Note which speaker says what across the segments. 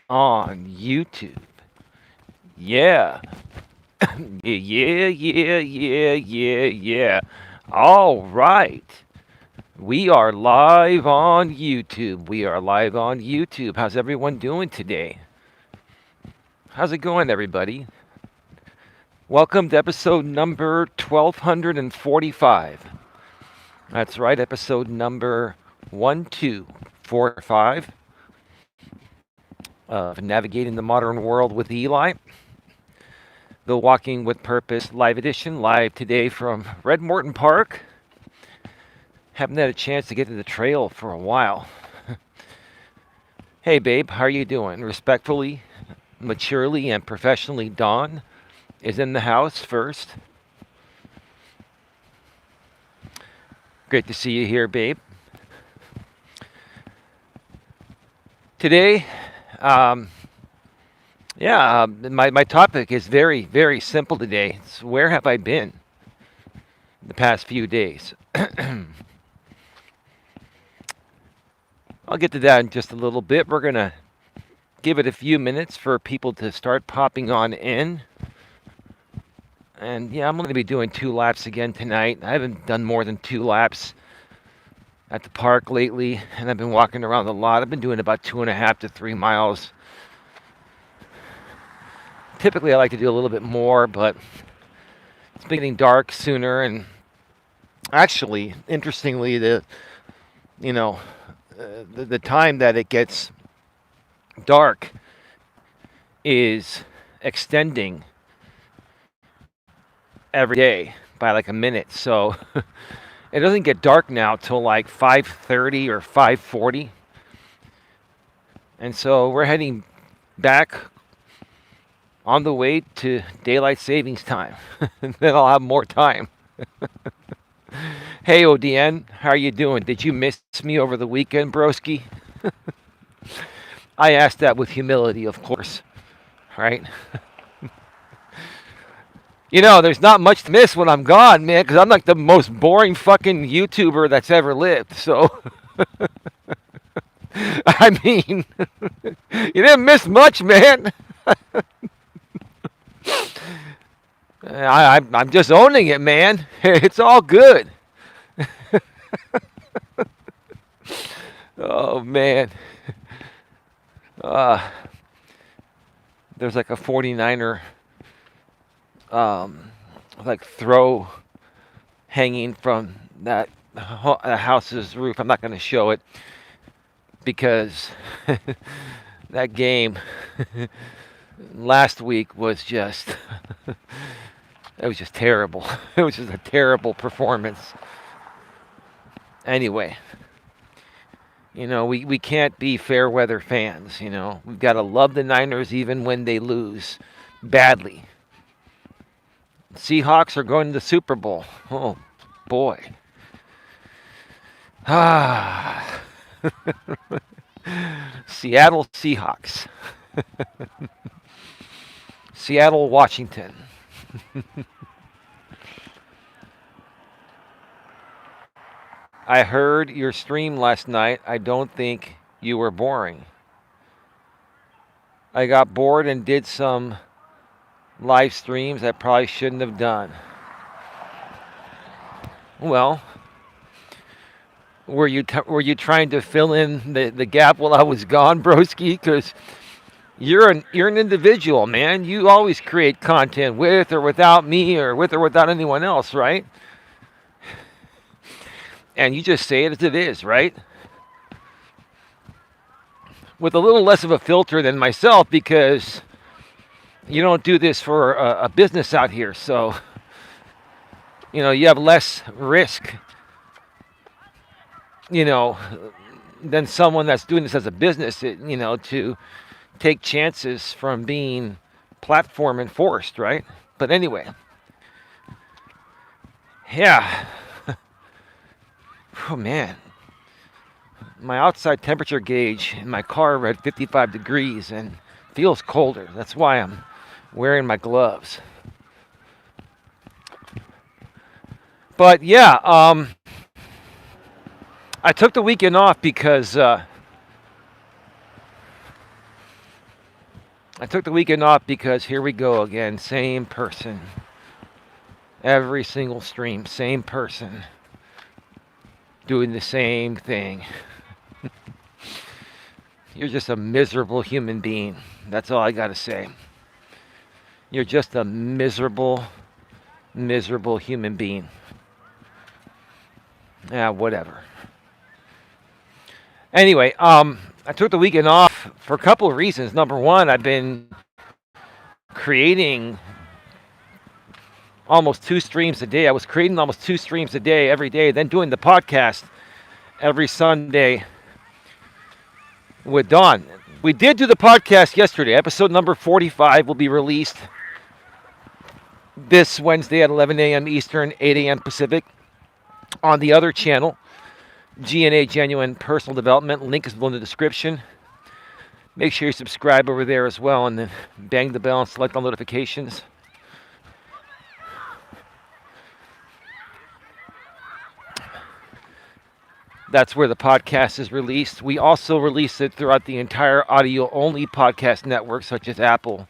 Speaker 1: on YouTube. Yeah. Yeah. All right. We are live on YouTube. We are live on YouTube. How's everyone doing today? How's it going, everybody? Welcome to episode number 1245. That's right, episode number 1245 of Navigating the Modern World with Eli. The Walking with Purpose live edition, live today from Red Morton Park. Haven't had a chance to get to the trail for a while. Hey, babe, how are you doing? Respectfully, maturely, and professionally, Dawn is in the house first. Great to see you here, babe. Today, my topic is very, very simple today. It's where have I been the past few days? I'll get to that in just a little bit. We're going to give it a few minutes for people to start popping on in. And yeah, I'm going to be doing 2 laps again tonight. I haven't done more than 2 laps at the park lately, and I've been walking around a lot. I've been doing about 2.5 to 3 miles. Typically, I like to do a little bit more, but it's been getting dark sooner. And actually, interestingly, the time that it gets dark is extending every day by like a minute. So it doesn't get dark now till like 5:30 or 5:40. And so we're heading back on the way to daylight savings time. Then I'll have more time. Hey, ODN, how are you doing? Did you miss me over the weekend, broski? I asked that with humility, of course. Right? There's not much to miss when I'm gone, man, because I'm like the most boring fucking YouTuber that's ever lived. So, I mean, you didn't miss much, man. I'm just owning it, man. It's all good. Oh, man. There's like a 49er like throw hanging from that house's roof. I'm not going to show it because that game last week was just it was just terrible. It was just a terrible performance. Anyway, we can't be fair weather fans. We've got to love the Niners even when they lose badly. Seahawks are going to the Super Bowl. Oh, boy. Seattle Seahawks. Seattle, Washington. I heard your stream last night. I don't think you were boring. I got bored and did some live streams I probably shouldn't have done. Well, were you trying to fill in the gap while I was gone, broski? Because you're an individual, man. You always create content with or without me, or with or without anyone else, right? And you just say it as it is, right? With a little less of a filter than myself, because you don't do this for a business out here, so you have less risk, than someone that's doing this as a business, to take chances from being platform enforced, right? But anyway, yeah. Oh, man. My outside temperature gauge in my car read 55 degrees and feels colder. That's why I'm wearing my gloves. But yeah, I took the weekend off because I took the weekend off because here we go again. Same person. Every single stream, same person. Doing the same thing. You're just a miserable human being. That's all I gotta say. You're just a miserable human being. Yeah, whatever. Anyway, I took the weekend off for a couple of reasons. Number one, I've been creating almost 2 streams a day. I was creating almost 2 streams a day every day, then doing the podcast every Sunday with Dawn. We did do the podcast yesterday. Episode number 45 will be released this Wednesday at 11 a.m. Eastern, 8 a.m. Pacific on the other channel, G&A Genuine Personal Development. Link is below in the description. Make sure you subscribe over there as well, and then bang the bell and select all notifications. That's where the podcast is released. We also release it throughout the entire audio-only podcast network, such as Apple,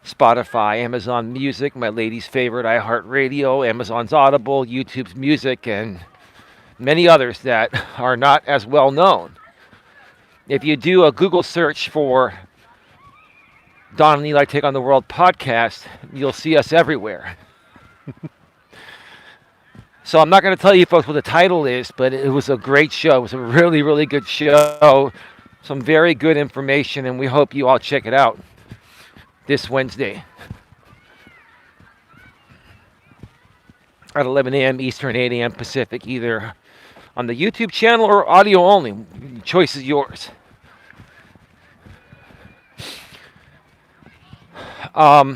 Speaker 1: Spotify, Amazon Music, my lady's favorite, iHeartRadio, Amazon's Audible, YouTube's Music, and many others that are not as well known. If you do a Google search for Don and Eli Take on the World podcast, you'll see us everywhere. So I'm not going to tell you folks what the title is, but it was a great show. It was a really, really good show. Some very good information, and we hope you all check it out this Wednesday at 11 a.m. Eastern, 8 a.m. Pacific, either on the YouTube channel or audio only. The choice is yours. Yeah,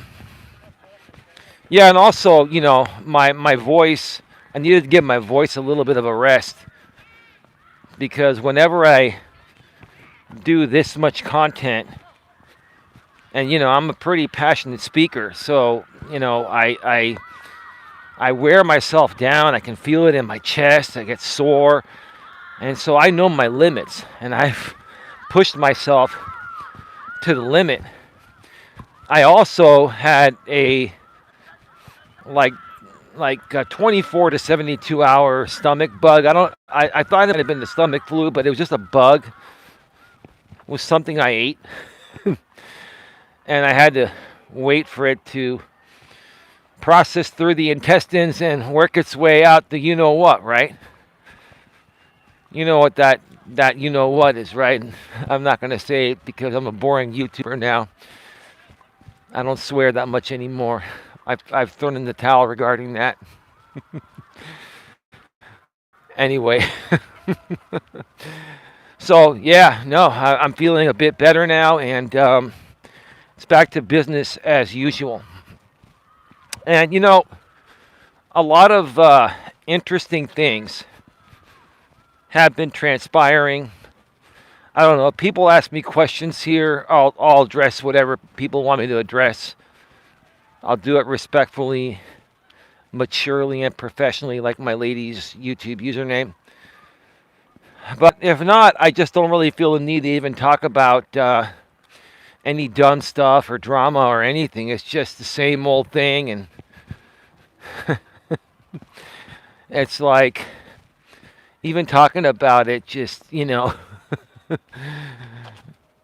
Speaker 1: and also, you know, my voice, I needed to give my voice a little bit of a rest, because whenever I do this much content, and, you know, I'm a pretty passionate speaker, so, you know, I wear myself down. I can feel it in my chest. I get sore. And so I know my limits, and I've pushed myself to the limit. I also had a 24 to 72 hour stomach bug. I thought it had been the stomach flu, but it was just a bug. It was something I ate. And I had to wait for it to process through the intestines and work its way out the you know what, right? You know what that you know what is, right? I'm not going to say it because I'm a boring YouTuber now. I don't swear that much anymore. I've thrown in the towel regarding that. Anyway. So, yeah, no, I'm feeling a bit better now, and it's back to business as usual. And, you know, a lot of interesting things have been transpiring. I don't know. People ask me questions here. I'll address whatever people want me to address. I'll do it respectfully, maturely, and professionally, like my lady's YouTube username. But if not, I just don't really feel the need to even talk about any dumb stuff or drama or anything. It's just the same old thing, and it's like, even talking about it just, you know,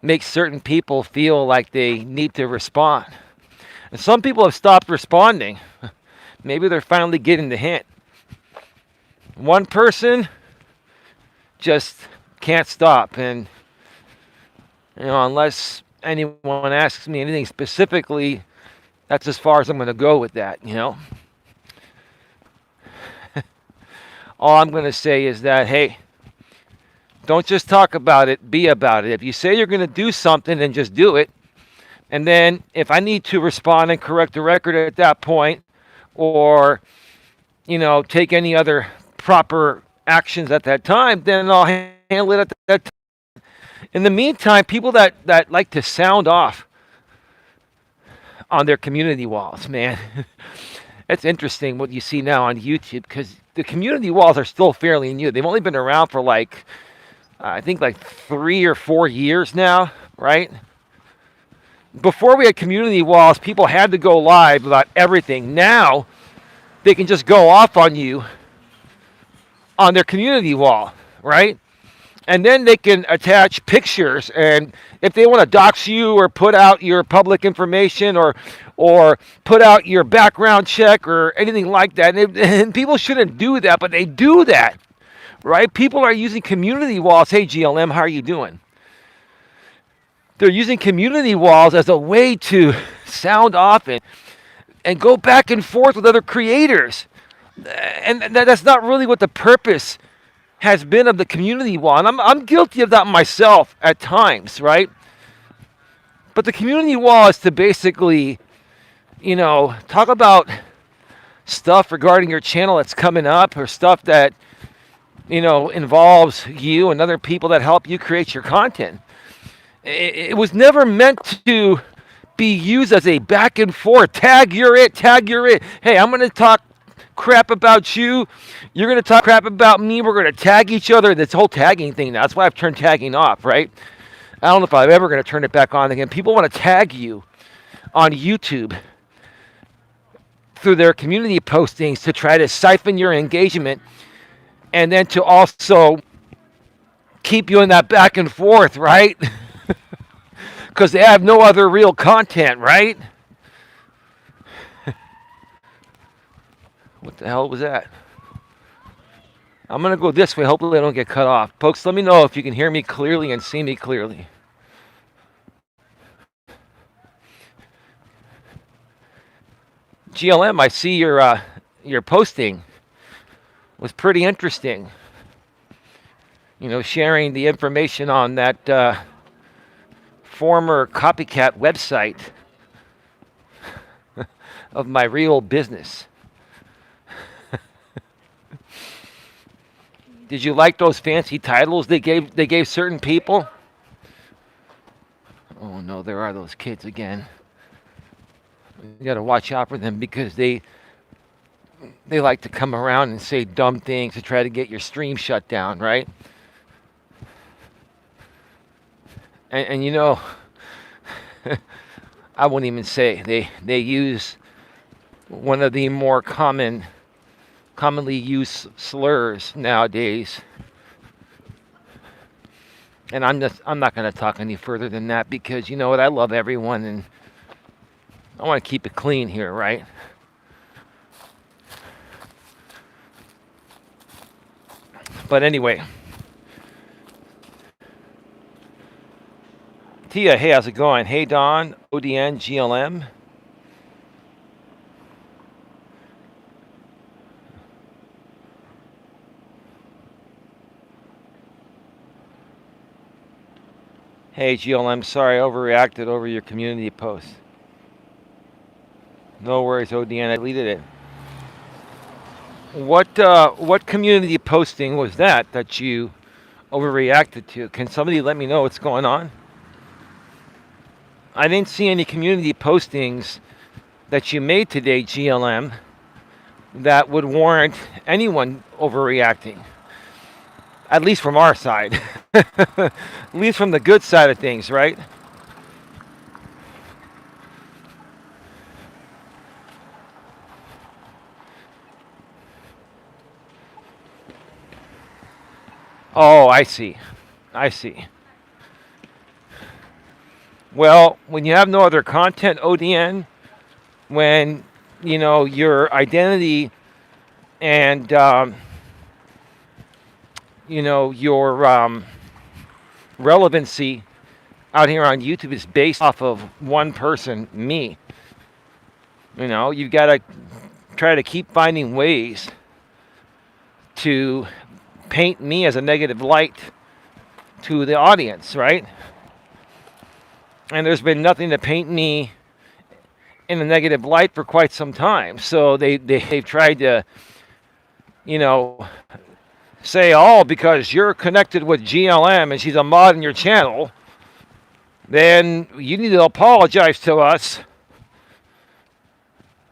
Speaker 1: makes certain people feel like they need to respond. And some people have stopped responding. Maybe they're finally getting the hint. One person just can't stop, and, you know, unless anyone asks me anything specifically, that's as far as I'm going to go with that, you know. All I'm going to say is that, hey, don't just talk about it, be about it. If you say you're going to do something, then just do it. And then if I need to respond and correct the record at that point, or, you know, take any other proper actions at that time, then I'll handle it at that time. In the meantime, people that like to sound off on their community walls, man, it's interesting what you see now on YouTube, because the community walls are still fairly new. They've only been around for I think 3 or 4 years now, right? Before we had community walls, people had to go live about everything. Now they can just go off on you on their community wall, right? And then they can attach pictures, and if they want to dox you or put out your public information or put out your background check or anything like that, and people shouldn't do that, but they do that, right? People are using community walls. Hey, GLM, how are you doing? They're using community walls as a way to sound off and go back and forth with other creators. And that's not really what the purpose has been of the community wall. And I'm guilty of that myself at times, right? But the community wall is to basically, talk about stuff regarding your channel that's coming up, or stuff that, involves you and other people that help you create your content. It was never meant to be used as a back and forth. Tag, you're it. Tag, you're it. Hey, I'm going to talk crap about you. You're going to talk crap about me. We're going to tag each other. This whole tagging thing, that's why I've turned tagging off, right? I don't know if I'm ever going to turn it back on again. People want to tag you on YouTube through their community postings to try to siphon your engagement, and then to also keep you in that back and forth, right? Because they have no other real content, right? What the hell was that? I'm going to go this way. Hopefully I don't get cut off. Folks, let me know if you can hear me clearly and see me clearly. GLM, I see your posting was pretty interesting. Sharing the information on that former copycat website of my real business. Did you like those fancy titles they gave certain people? Oh no, there are those kids again. You got to watch out for them, because they like to come around and say dumb things to try to get your stream shut down, right? And I won't even say they use one of the more commonly used slurs nowadays. And I'm not going to talk any further than that, because you know what, I love everyone and I want to keep it clean here, right? But anyway, Tia, hey, how's it going? Hey, Don, ODN, GLM. Hey, GLM, sorry I overreacted over your community post. No worries, ODN, I deleted it. What community posting was that you overreacted to? Can somebody let me know what's going on? I didn't see any community postings that you made today, GLM, that would warrant anyone overreacting. At least from our side. At least from the good side of things, right? Oh, I see. Well, when you have no other content, ODN, when, your identity and, your relevancy out here on YouTube is based off of one person, me. You've got to try to keep finding ways to paint me as a negative light to the audience, right? And there's been nothing to paint me in a negative light for quite some time. So they've tried to, say, oh, because you're connected with GLM and she's a mod in your channel, then you need to apologize to us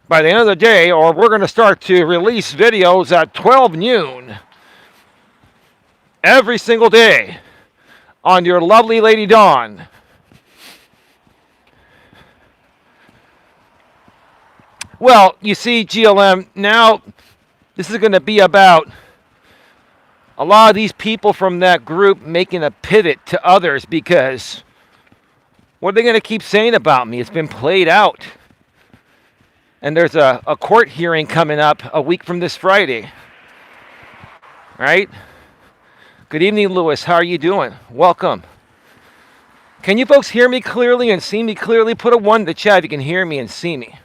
Speaker 1: by the end of the day, or we're going to start to release videos at 12 noon every single day on your lovely Lady Dawn. Well, you see, GLM, now this is going to be about a lot of these people from that group making a pivot to others because what are they going to keep saying about me? It's been played out. And there's a court hearing coming up a week from this Friday. Right? Good evening, Lewis. How are you doing? Welcome. Can you folks hear me clearly and see me clearly? Put a 1 in the chat if you can hear me and see me.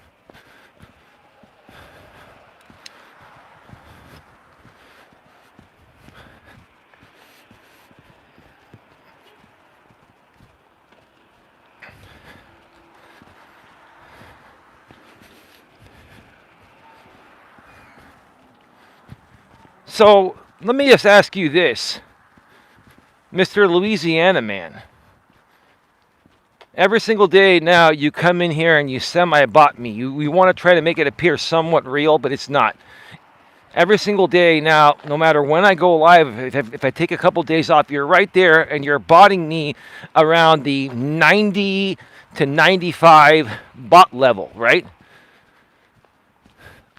Speaker 1: So let me just ask you this, Mr. Louisiana man. Every single day now you come in here and you semi-bot me. You want to try to make it appear somewhat real, but it's not. Every single day now, no matter when I go live, if I take a couple days off, you're right there and you're botting me around the 90 to 95 bot level, right?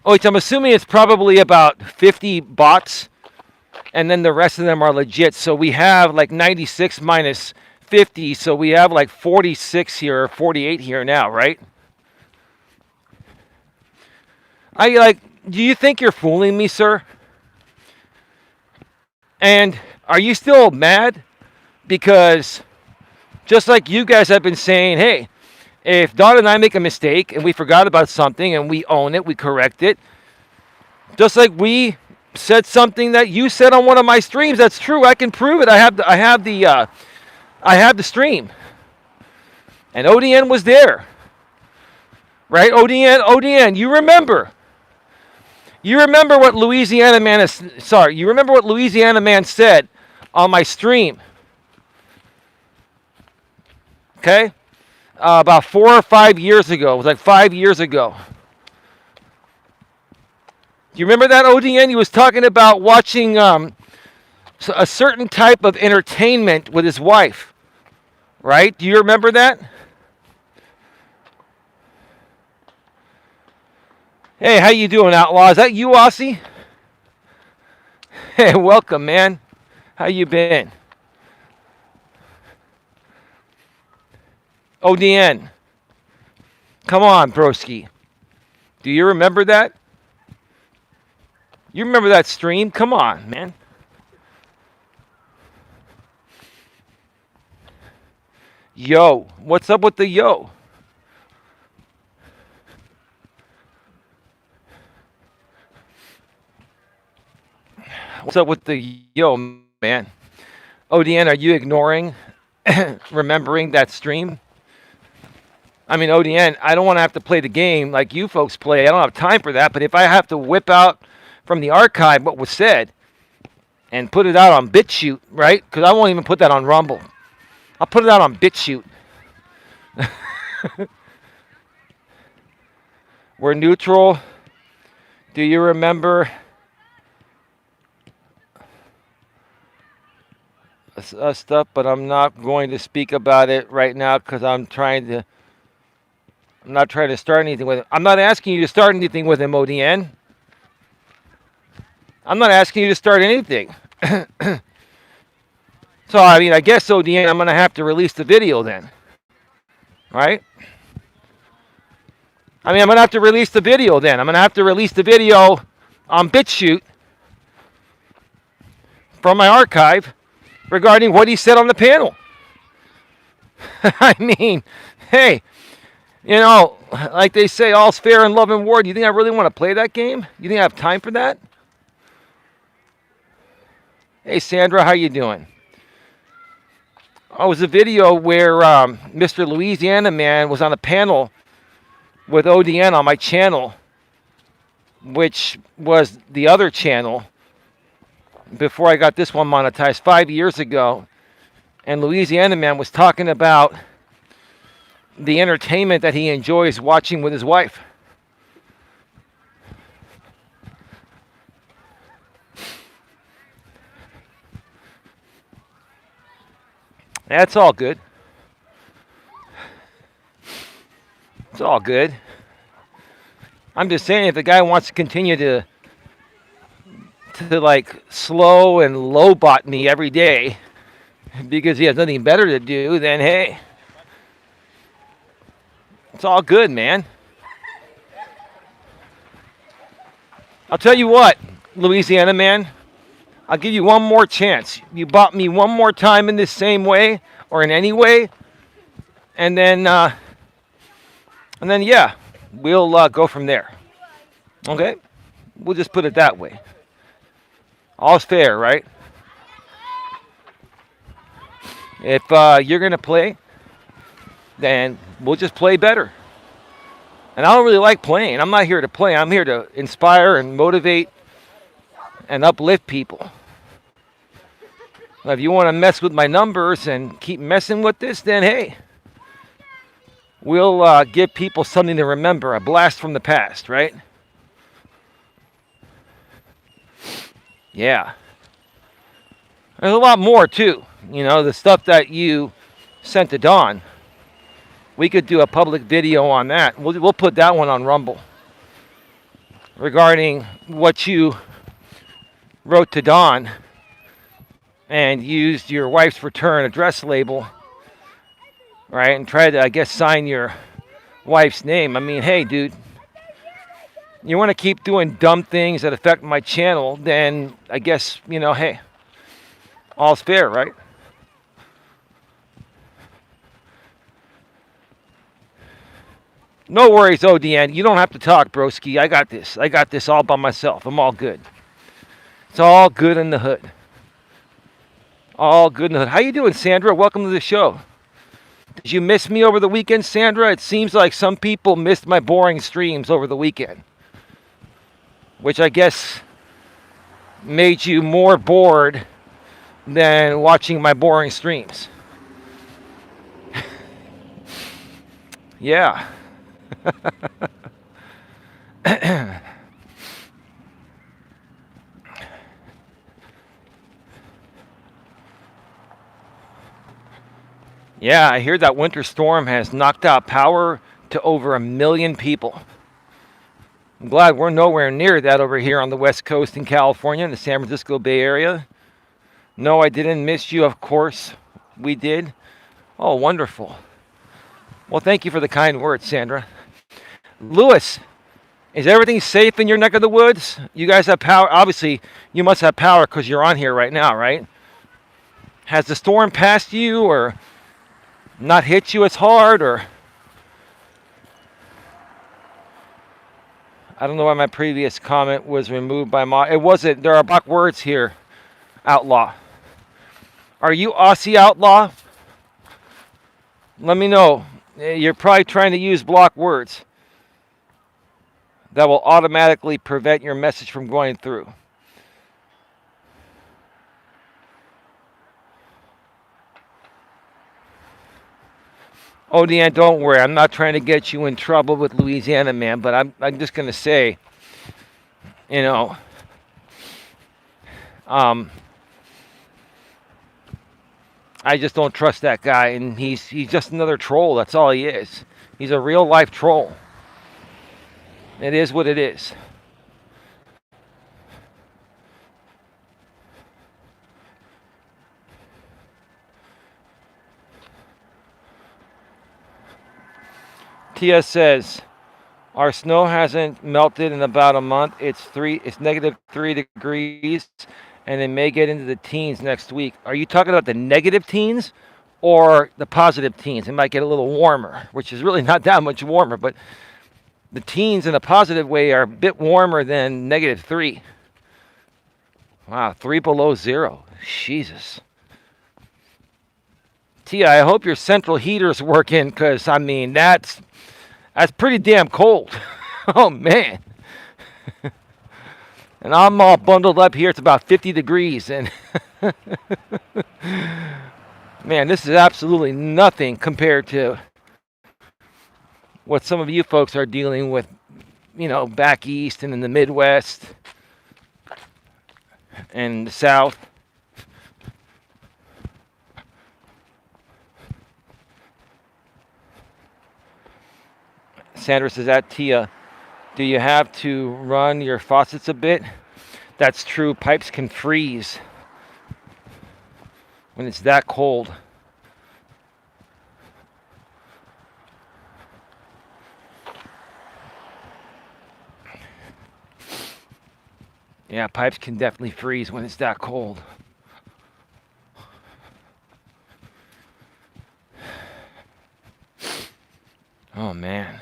Speaker 1: Oh, which I'm assuming it's probably about 50 bots, and then the rest of them are legit. So we have like 96 minus 50, so we have like 46 here, or 48 here now, right? Do you think you're fooling me, sir? And are you still mad? Because just like you guys have been saying, hey, if Don and I make a mistake and we forgot about something and we own it, we correct it. Just like we said something that you said on one of my streams, that's true. I can prove it. I have the stream, and ODN was there, right? ODN. You remember what Louisiana man is? Sorry, you remember what Louisiana man said on my stream? Okay. About 4 or 5 years ago. It was like 5 years ago. Do you remember that, ODN? He was talking about watching a certain type of entertainment with his wife. Right? Do you remember that? Hey, how you doing, Outlaw? Is that you, Aussie? Hey, welcome, man. How you been? ODN. Come on, broski. Do you remember that? You remember that stream? Come on, man. Yo. What's up with the yo? What's up with the yo, man? ODN, are you ignoring, remembering that stream? I mean, ODN, I don't want to have to play the game like you folks play. I don't have time for that. But if I have to whip out from the archive what was said and put it out on BitChute, right? Because I won't even put that on Rumble. I'll put it out on BitChute. We're neutral. Do you remember stuff? But I'm not going to speak about it right now because I'm not trying to start anything with him. I'm not asking you to start anything with him, ODN. I'm not asking you to start anything. So, I mean, I guess, ODN, I'm going to have to release the video then. Right? I mean, I'm going to have to release the video then. I'm going to have to release the video on BitChute from my archive regarding what he said on the panel. I mean, hey, you know, like they say, all's fair in love and war. Do you think I really want to play that game? You think I have time for that? Hey, Sandra, how you doing? Oh, it was a video where Mr. Louisiana Man was on a panel with ODN on my channel, which was the other channel before I got this one monetized 5 years ago. And Louisiana Man was talking about the entertainment that he enjoys watching with his wife. That's all good. It's all good. I'm just saying, if the guy wants to continue to like slow and lowbot me every day because he has nothing better to do, then hey, it's all good, man. I'll tell you what, Louisiana man, I'll give you one more chance. You bought me one more time in this same way or in any way, and then yeah, we'll go from there. Okay, we'll just put it that way. All's fair, right? If you're gonna play, then we'll just play better. And I don't really like playing. I'm not here to play. I'm here to inspire and motivate and uplift people. Now, if you want to mess with my numbers and keep messing with this, then hey, we'll give people something to remember, a blast from the past, right? Yeah. There's a lot more, too. You know, the stuff that you sent to Dawn. We could do a public video on that. We'll put that one on Rumble. Regarding what you wrote to Dawn and used your wife's return address label, right? And tried to, I guess, sign your wife's name. I mean, hey, dude, you want to keep doing dumb things that affect my channel, then I guess, you know, hey, all's fair, right? No worries, ODN. You don't have to talk, broski. I got this. I got this all by myself. I'm all good. It's all good in the hood. All good in the hood. How you doing, Sandra? Welcome to the show. Did you miss me over the weekend, Sandra? It seems like some people missed my boring streams over the weekend, which I guess made you more bored than watching my boring streams. Yeah. Yeah, I hear that winter storm has knocked out power to over 1 million people. I'm glad we're nowhere near that over here on the West Coast in California, in the San Francisco Bay Area. No, I didn't miss you, of course. We did. Oh, wonderful. Well, thank you for the kind words, Sandra. Lewis, is everything safe in your neck of the woods? You guys have power. Obviously, you must have power because you're on here right now, right? Has the storm passed you or not hit you as hard, or I don't know why my previous comment was removed by it wasn't. There are block words here, outlaw. Are you Aussie outlaw? Let me know. You're probably trying to use block words that will automatically prevent your message from going through. Oh, Deanne, don't worry. I'm not trying to get you in trouble with Louisiana, man, but I'm just going to say, you know, I just don't trust that guy, and he's just another troll. That's all he is. He's a real-life troll. It is what it is. Tia says, our snow hasn't melted in about a month. It's -3 degrees, and it may get into the teens next week. Are you talking about the negative teens or the positive teens? It might get a little warmer, which is really not that much warmer, but the teens in a positive way are a bit warmer than -3. Wow, 3 below zero. Jesus. Tia, I hope your central heater's working, because, I mean, that's pretty damn cold. Oh, man. And I'm all bundled up here. It's about 50 degrees. And, man, this is absolutely nothing compared to what some of you folks are dealing with, you know, back east and in the Midwest and the South. Sandra says, at Tia, Do you have to run your faucets a bit? That's true. Pipes can freeze when it's that cold. Yeah, pipes can definitely freeze when it's that cold. Oh man.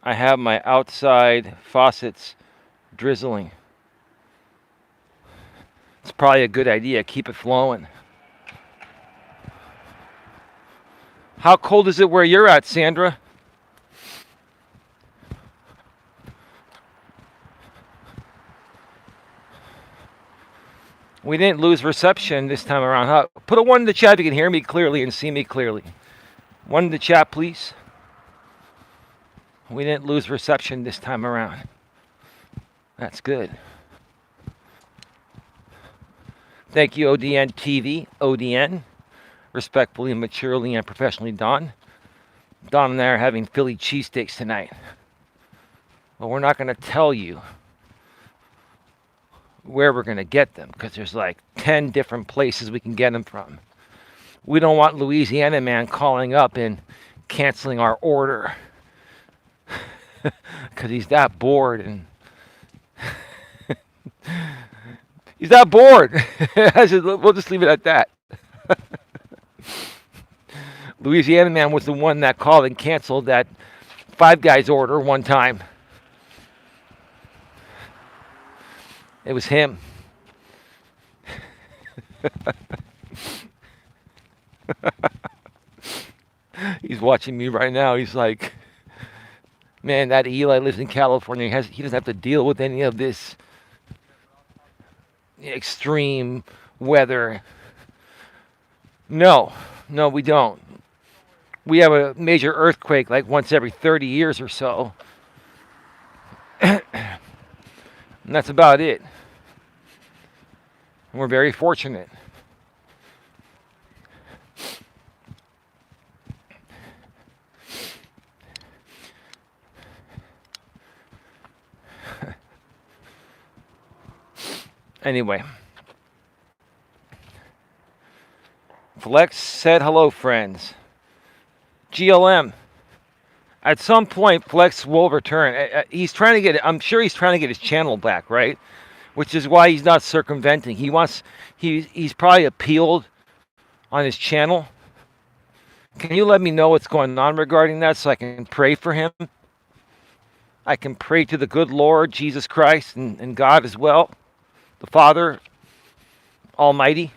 Speaker 1: I have my outside faucets drizzling. It's probably a good idea. Keep it flowing. How cold is it where you're at, Sandra? We didn't lose reception this time around, huh? Put a 1 in the chat if you can hear me clearly and see me clearly. 1 in the chat, please. We didn't lose reception this time around. That's good. Thank you, ODN TV. ODN. Respectfully, maturely, and professionally, Don. Don and I are having Philly cheesesteaks tonight. Well, we're not going to tell you where we're going to get them because there's like 10 different places we can get them from. We don't want Louisiana man calling up and canceling our order because he's that bored and he's that bored. We'll just leave it at that. Louisiana man was the one that called and canceled that Five Guys order one time. It was him. He's watching me right now. He's like, man, that Eli lives in California. He doesn't have to deal with any of this extreme weather. No, we don't. We have a major earthquake like once every 30 years or so. And that's about it. And we're very fortunate. Anyway. Flex said hello, friends. GLM. At some point, Flex will return. He's trying to get. I'm sure he's trying to get his channel back, right? Which is why he's not circumventing. He wants. He's probably appealed on his channel. Can you let me know what's going on regarding that so I can pray for him? I can pray to the good Lord Jesus Christ and God as well, the Father Almighty.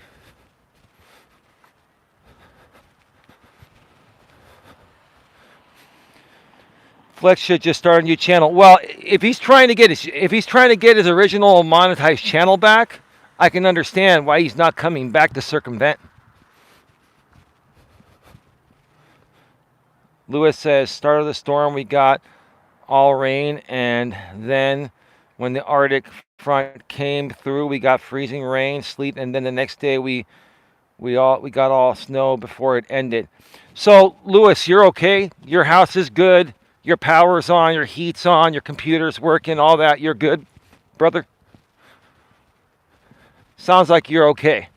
Speaker 1: Flex should just start a new channel. Well, if he's trying to get his original monetized channel back, I can understand why he's not coming back to circumvent. Lewis says, start of the storm, we got all rain, and then when the Arctic front came through, we got freezing rain, sleet, and then the next day we got all snow before it ended. So, Lewis, you're okay? Your house is good. Your power's on, your heat's on, your computer's working, all that. You're good, brother? Sounds like you're okay.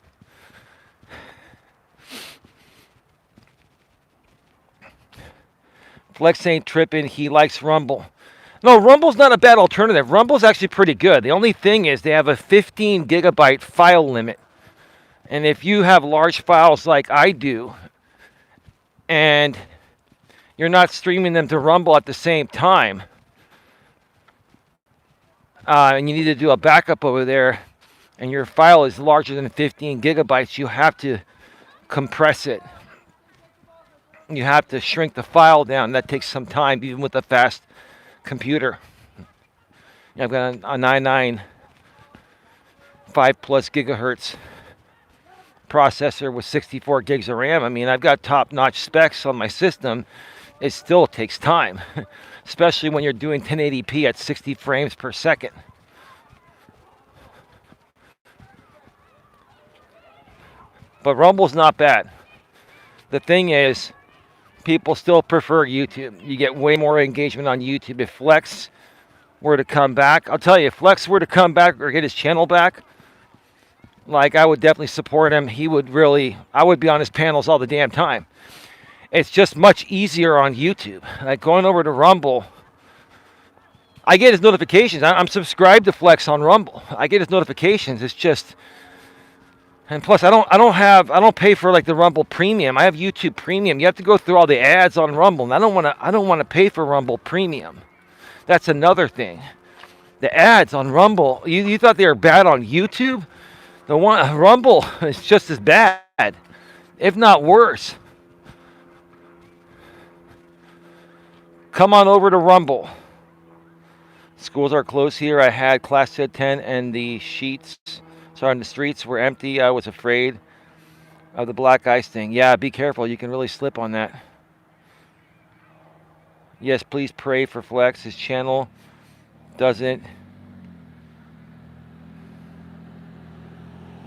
Speaker 1: Flex ain't tripping. He likes Rumble. No, Rumble's not a bad alternative. Rumble's actually pretty good. The only thing is they have a 15 gigabyte file limit. And if you have large files like I do, and you're not streaming them to Rumble at the same time, and you need to do a backup over there, and your file is larger than 15 gigabytes, you have to compress it. You have to shrink the file down. That takes some time, even with a fast computer. I've got a i9 5 plus gigahertz processor with 64 gigs of RAM. I mean, I've got top-notch specs on my system. It still takes time, especially when you're doing 1080p at 60 frames per second. But Rumble's not bad. The thing is, People still prefer YouTube. You get way more engagement on YouTube. If Flex were to come back, I'll tell you, if Flex were to come back or get his channel back, like I would definitely support him. He would really, I would be on his panels all the damn time. It's just much easier on YouTube. Like going over to Rumble, I get his notifications. I'm subscribed to Flex on Rumble. I get his notifications. It's just, and plus I don't pay for like the Rumble Premium. I have YouTube Premium. You have to go through all the ads on Rumble, and I don't want to pay for Rumble Premium. That's another thing. The ads on Rumble. You thought they were bad on YouTube? The one Rumble is just as bad, if not worse. Come on over to Rumble. Schools are closed here. I had class at 10 and the the streets were empty. I was afraid of the black ice thing. Yeah, be careful. You can really slip on that. Yes, please pray for Flex. His channel doesn't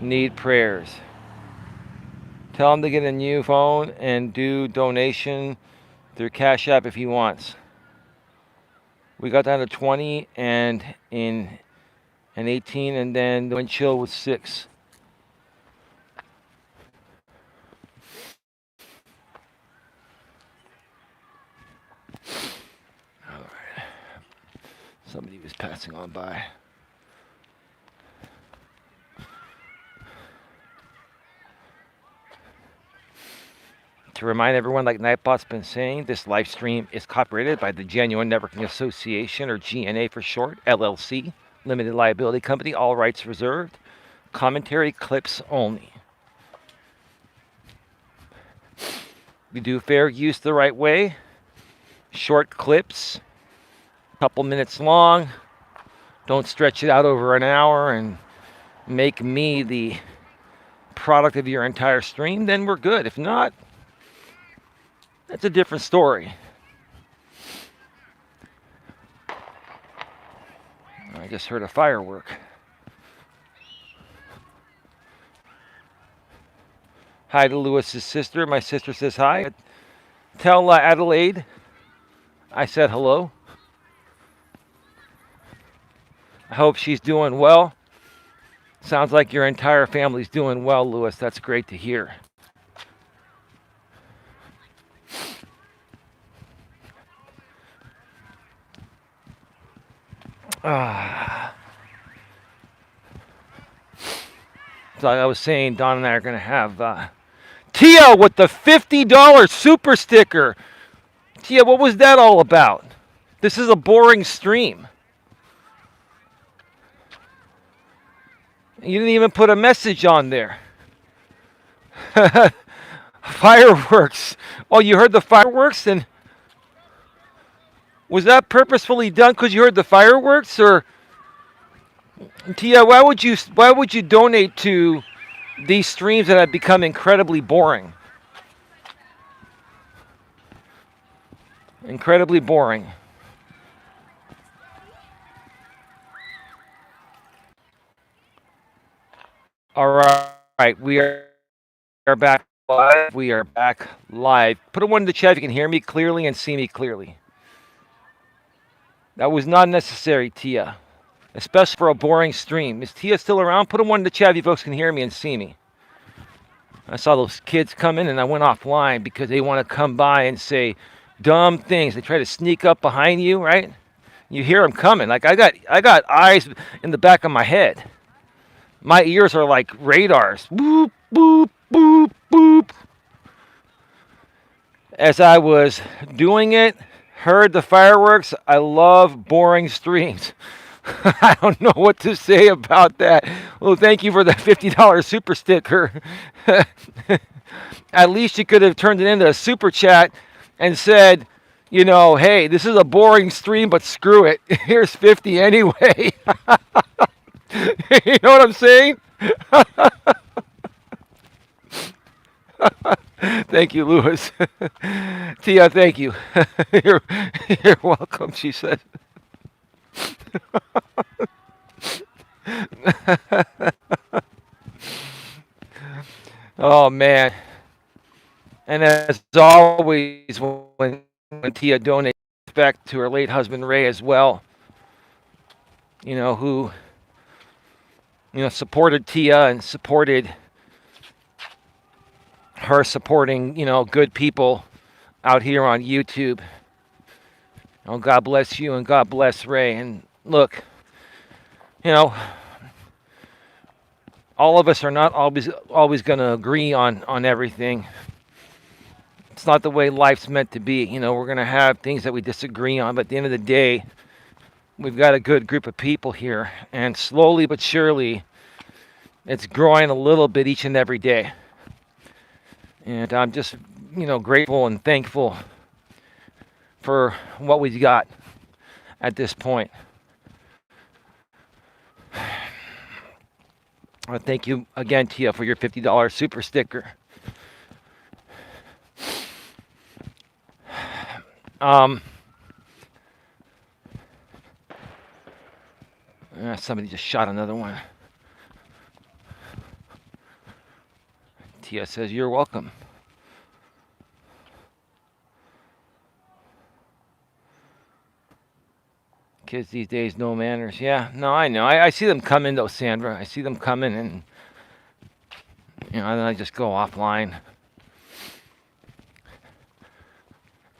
Speaker 1: need prayers. Tell him to get a new phone and do donation through Cash App if he wants. We got down to 20 and in 18, and then the wind chill was 6. All right. Somebody was passing on by. To remind everyone, like Nightbot's been saying, this live stream is copyrighted by the Genuine Networking Association, or GNA for short, LLC, Limited Liability Company, all rights reserved. Commentary clips only. We do fair use the right way. Short clips, a couple minutes long. Don't stretch it out over an hour and make me the product of your entire stream, then we're good. If not, that's a different story. I just heard a firework. Hi to Lewis's sister. My sister says hi. Tell Adelaide I said hello. I hope she's doing well. Sounds like your entire family's doing well, Lewis. That's great to hear. So like I was saying, Don and I are going to have Tia with the $50 super sticker. Tia, what was that all about? This is a boring stream. You didn't even put a message on there. Fireworks. Oh, you heard the fireworks? And was that purposefully done because you heard the fireworks? Or Tia, why would you donate to these streams that have become incredibly boring? Incredibly boring. All right, we are back live. We are back live. Put a 1 in the chat if you can hear me clearly and see me clearly. That was not necessary, Tia. Especially for a boring stream. Is Tia still around? Put a 1 in the chat if you folks can hear me and see me. I saw those kids come in and I went offline because they want to come by and say dumb things. They try to sneak up behind you, right? You hear them coming. Like I got eyes in the back of my head. My ears are like radars. Boop, boop, boop, boop. As I was doing it, heard the fireworks. I love boring streams. I don't know what to say about that. Well, thank you for the $50 super sticker. At least you could have turned it into a super chat and said, you know, hey, this is a boring stream, but screw it. Here's 50 anyway. You know what I'm saying? Thank you, Lewis. Tia, thank you. You're welcome, she said. Oh, man. And as always, when Tia donates back to her late husband Ray as well, who supported Tia and supported her supporting good people out here on YouTube. Oh, God bless you and God bless Ray. And look, you know, all of us are not always going to agree on everything. It's not the way life's meant to be. We're going to have things that we disagree on, but at the end of the day, we've got a good group of people here, and slowly but surely, it's growing a little bit each and every day. And I'm just, grateful and thankful for what we've got at this point. I thank you again, Tia, for your $50 super sticker. Somebody just shot another one. Tia says, you're welcome. Kids these days, no manners. Yeah, no, I know. I see them coming, though, Sandra. I see them coming, and, then I just go offline.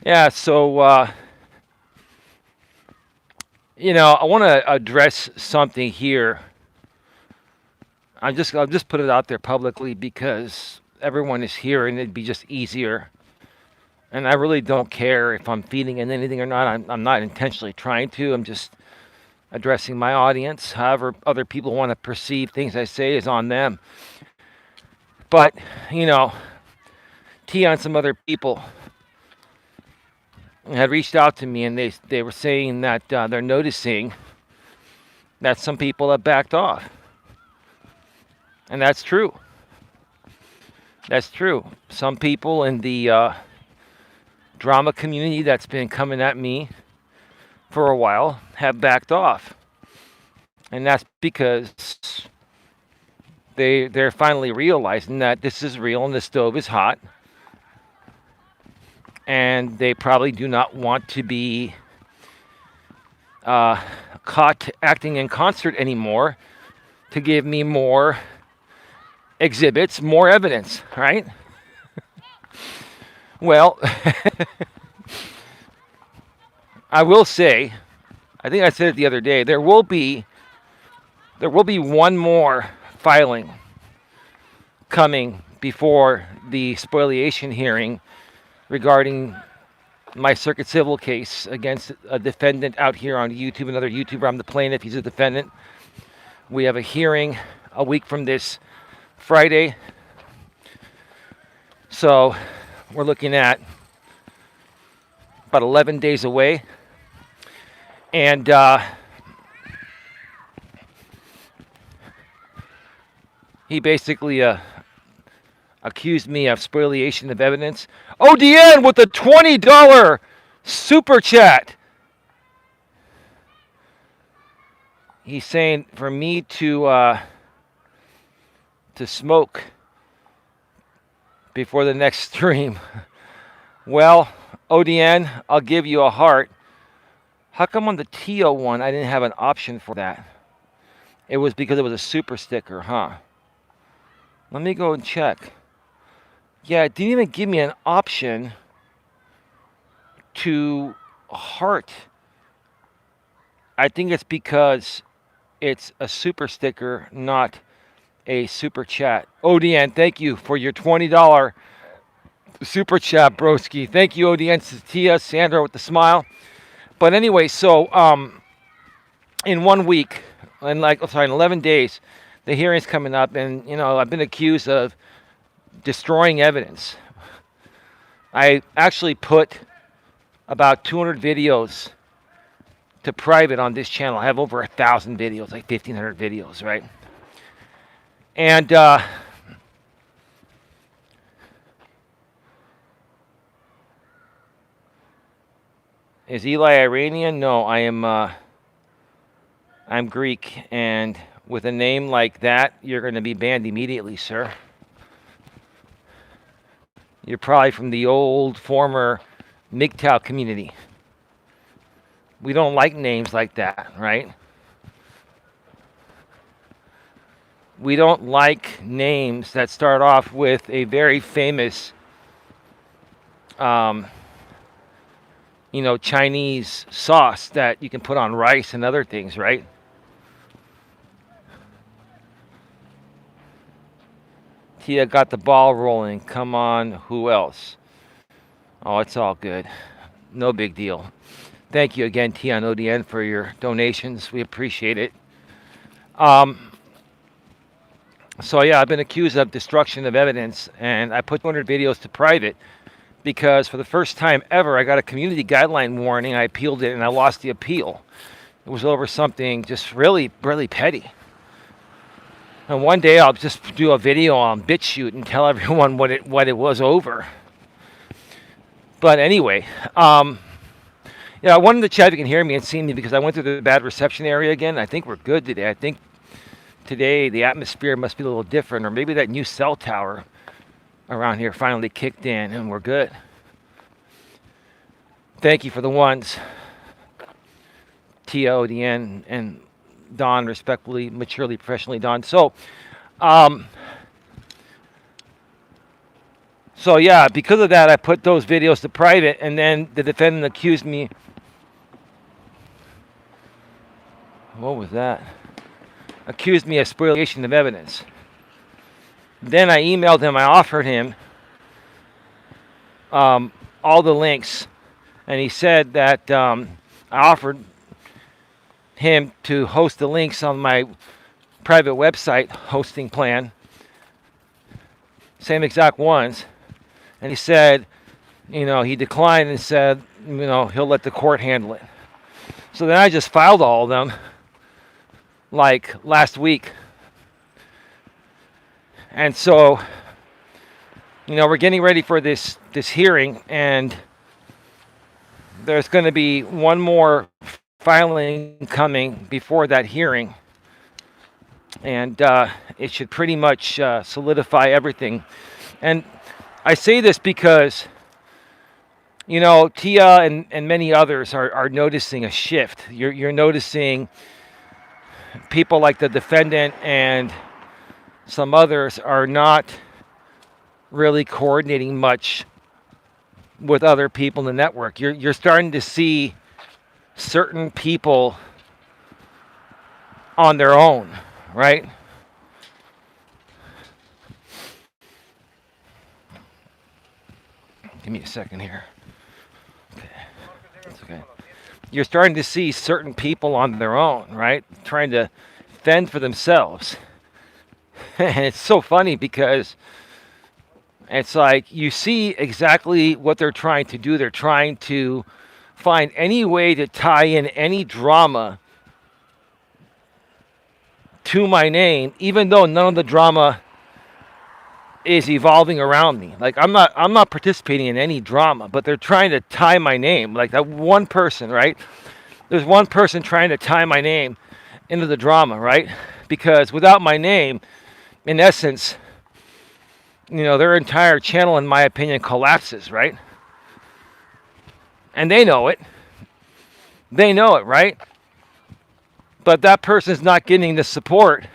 Speaker 1: Yeah, so, I want to address something here. I'll just put it out there publicly because everyone is here, and it'd be just easier. And I really don't care if I'm feeding in anything or not. I'm not intentionally trying to. I'm just addressing my audience. However other people want to perceive things I say is on them. But, Tia and some other people had reached out to me, and they were saying that they're noticing that some people have backed off. And that's true. That's true. Some people in the drama community that's been coming at me for a while have backed off. And that's because they're finally realizing that this is real and the stove is hot. And they probably do not want to be caught acting in concert anymore to give me more exhibits, more evidence, right? Well, I will say, I think I said it the other day, there will be one more filing coming before the spoliation hearing regarding my circuit civil case against a defendant out here on YouTube, another YouTuber. I'm the plaintiff, he's a defendant. We have a hearing a week from this Friday. So we're looking at about 11 days away. And he basically accused me of spoliation of evidence. ODN with a $20 super chat. He's saying for me to smoke before the next stream. Well, ODN, I'll give you a heart. How come on the Tia one I didn't have an option for that? It was because it was a super sticker, huh? Let me go and check. Yeah, it didn't even give me an option to heart. I think it's because it's a super sticker, not a super chat. ODN, thank you for your $20 super chat, broski. Thank you, ODN. Tia, Sandra with the smile. But anyway, so in 1 week, in 11 days, the hearing's coming up, and I've been accused of destroying evidence. I actually put about 200 videos to private on this channel. I have over 1,000 videos, like 1,500 videos, right? And is Eli Iranian? No, I'm Greek, and with a name like that, you're going to be banned immediately, sir. You're probably from the old former MGTOW community. We don't like names like that, right? We don't like names that start off with a very famous, um, Chinese sauce that you can put on rice and other things, right? Tia got the ball rolling. Come on, who else? Oh, it's all good. No big deal. Thank you again, Tia on ODN, for your donations. We appreciate it. So yeah, I've been accused of destruction of evidence, and I put 200 videos to private because for the first time ever, I got a community guideline warning. I appealed it, and I lost the appeal. It was over something just really, really petty. And one day I'll just do a video on BitChute and tell everyone what it was over. But anyway, I wanted to check if you can hear me and see me because I went through the bad reception area again. I think we're good today. I think today the atmosphere must be a little different, or maybe that new cell tower around here finally kicked in and we're good. Thank you for the ones. Tia, ODN, and Don, respectfully, maturely, professionally, Don. So yeah, because of that, I put those videos to private, and then the defendant accused me. What was that? Accused me of spoliation of evidence. Then I emailed him. I offered him all the links, and he said that I offered him to host the links on my private website hosting plan, same exact ones, and he said, he declined and said, he'll let the court handle it. So then I just filed all of them like last week. And so, we're getting ready for this hearing, and there's going to be one more filing coming before that hearing, and it should pretty much solidify everything. And I say this because, Tia and many others are noticing a shift. You're noticing people like the defendant and some others are not really coordinating much with other people in the network. You're starting to see certain people on their own, right? Give me a second here. Okay. It's okay. You're starting to see certain people on their own, right? Trying to fend for themselves. And it's so funny because it's like you see exactly what they're trying to do. They're trying to find any way to tie in any drama to my name, even though none of the drama is evolving around me. Like I'm not participating in any drama, but they're trying to tie my name. Like that one person, right? There's one person trying to tie my name into the drama, right? Because without my name, in essence, their entire channel, in my opinion, collapses, right? And they know it. They know it, right? But that person's not getting the support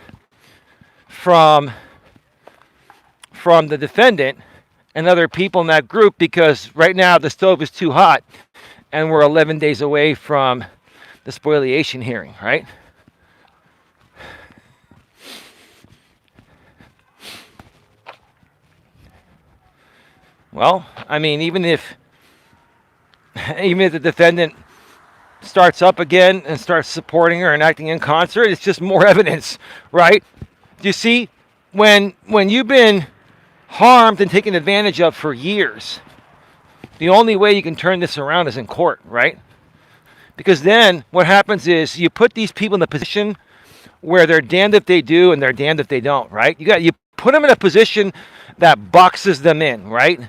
Speaker 1: from the defendant and other people in that group because right now the stove is too hot and we're 11 days away from the spoliation hearing, right? Well, I mean, even if the defendant starts up again and starts supporting her and acting in concert, it's just more evidence, right? Do you see, when you've been harmed and taken advantage of for years, the only way you can turn this around is in court, right? Because then what happens is you put these people in a position where they're damned if they do and they're damned if they don't, right? You put them in a position that boxes them in, right?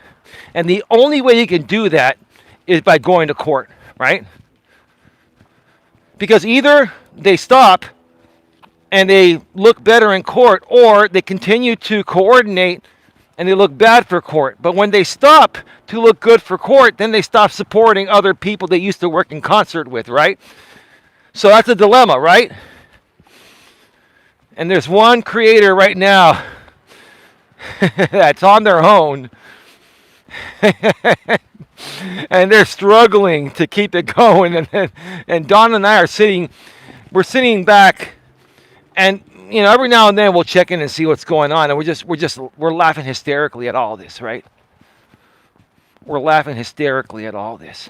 Speaker 1: And the only way you can do that is by going to court, right? Because either they stop and they look better in court, or they continue to coordinate and they look bad for court. But when they stop to look good for court, then they stop supporting other people they used to work in concert with, right? So that's a dilemma, right? And there's one creator right now that's on their own, and they're struggling to keep it going. And Don and I we're sitting back, and every now and then we'll check in and see what's going on, and we're laughing hysterically at all this, right? We're laughing hysterically at all this.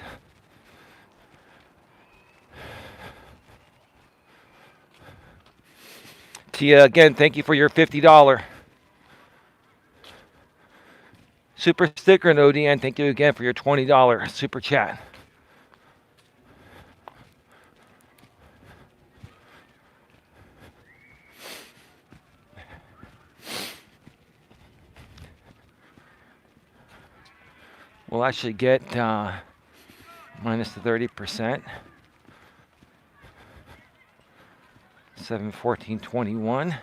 Speaker 1: Tia, again, thank you for your $50 super sticker, and ODN, thank you again for your $20 super chat. We'll actually get minus the 30%. 714.21.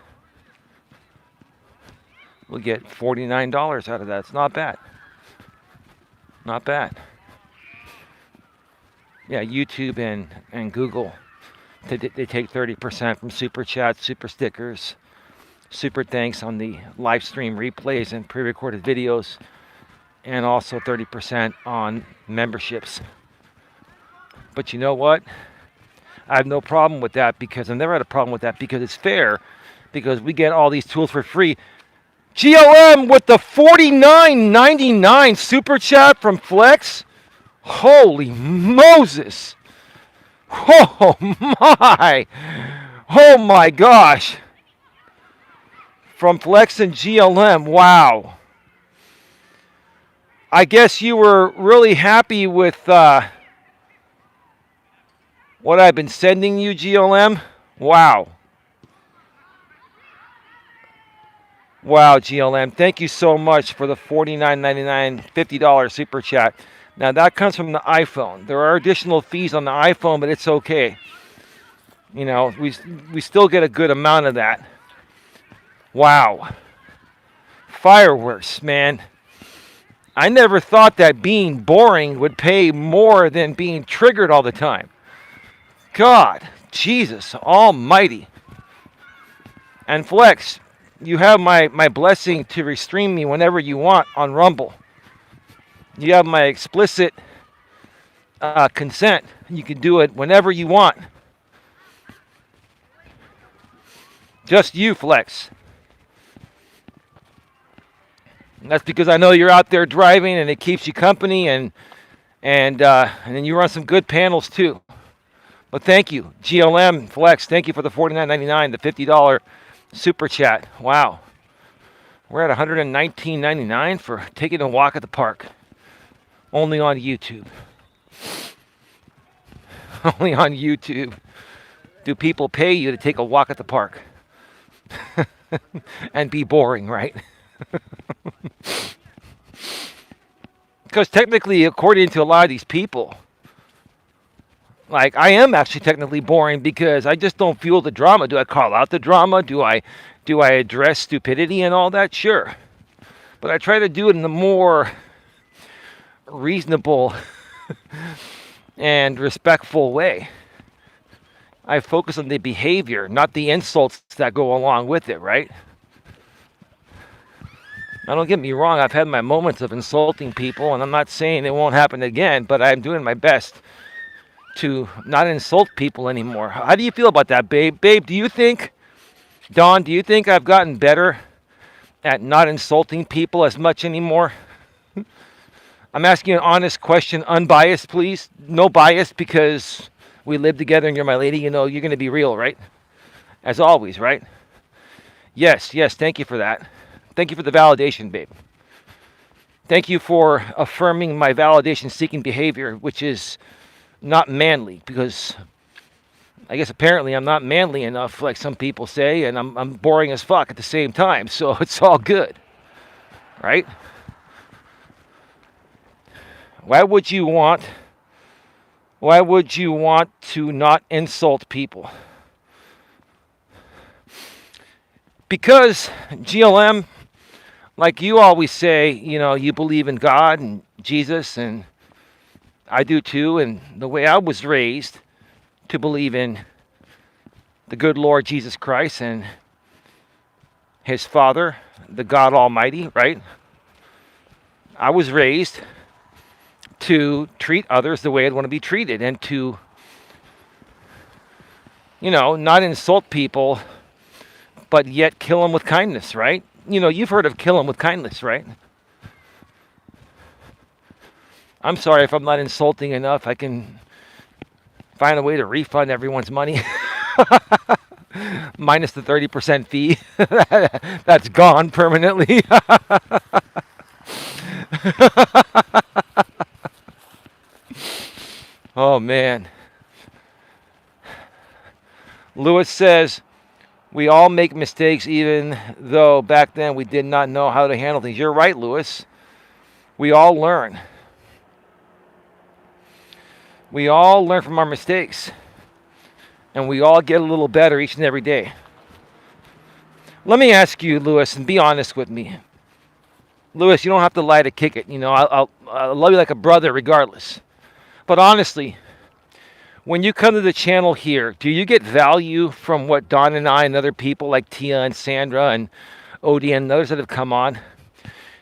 Speaker 1: We'll get $49 out of that. It's not bad. Not bad. Yeah, YouTube and Google, they take 30% from super chats, super stickers, super thanks on the live stream replays and pre-recorded videos, and also 30% on memberships. But you know what? I have no problem with that, because I've never had a problem with that, because it's fair, because we get all these tools for free. GLM with the $49.99 super chat from Flex. Holy Moses. Oh my. Oh my gosh. From Flex and GLM. Wow. I guess you were really happy with what I've been sending you, GLM. Wow. Wow, GLM. Thank you so much for the $49.99, $50 super chat. Now, that comes from the iPhone. There are additional fees on the iPhone, but it's okay. We still get a good amount of that. Wow. Fireworks, man. I never thought that being boring would pay more than being triggered all the time. God, Jesus almighty. And Flex, you have my blessing to restream me whenever you want on Rumble. You have my explicit consent. You can do it whenever you want. Just you, Flex. And that's because I know you're out there driving, and it keeps you company, and then you run some good panels too. But thank you, GLM Flex. Thank you for the $49.99, the $50 super chat. Wow. We're at $119.99 for taking a walk at the park. Only on YouTube. Only on YouTube do people pay you to take a walk at the park. And be boring, right? Because technically, according to a lot of these people, like, I am actually technically boring, because I just don't feel the drama. Do I call out the drama? Do I address stupidity and all that? Sure. But I try to do it in a more reasonable and respectful way. I focus on the behavior, not the insults that go along with it, right? Now, don't get me wrong, I've had my moments of insulting people, and I'm not saying it won't happen again, but I'm doing my best to not insult people anymore. How do you feel about that, babe? Babe, do you think, Dawn, do you think I've gotten better at not insulting people as much anymore? I'm asking you an honest question, unbiased, please. No bias, because we live together and you're my lady. You're going to be real, right? As always, right? Yes, thank you for that. Thank you for the validation, babe. Thank you for affirming my validation-seeking behavior, which is not manly, because I guess apparently I'm not manly enough, like some people say, and I'm boring as fuck at the same time, so it's all good, right? Why would you want to not insult people? Because, GLM, Like you always say, you believe in God and Jesus, and I do too. And the way I was raised to believe in the good Lord Jesus Christ and his Father, the God Almighty, right? I was raised to treat others the way I'd want to be treated and to, not insult people, but yet kill them with kindness, right? You've heard of kill them with kindness, right? I'm sorry if I'm not insulting enough. I can find a way to refund everyone's money. Minus the 30% fee. That's gone permanently. Oh, man. Lewis says, we all make mistakes even though back then we did not know how to handle things. You're right, Lewis. We all learn. We all learn from our mistakes. And we all get a little better each and every day. Let me ask you, Lewis, and be honest with me. Lewis, you don't have to lie to kick it. I'll love you like a brother regardless. But honestly, when you come to the channel here, do you get value from what Don and I and other people like Tia and Sandra and Odie and others that have come on?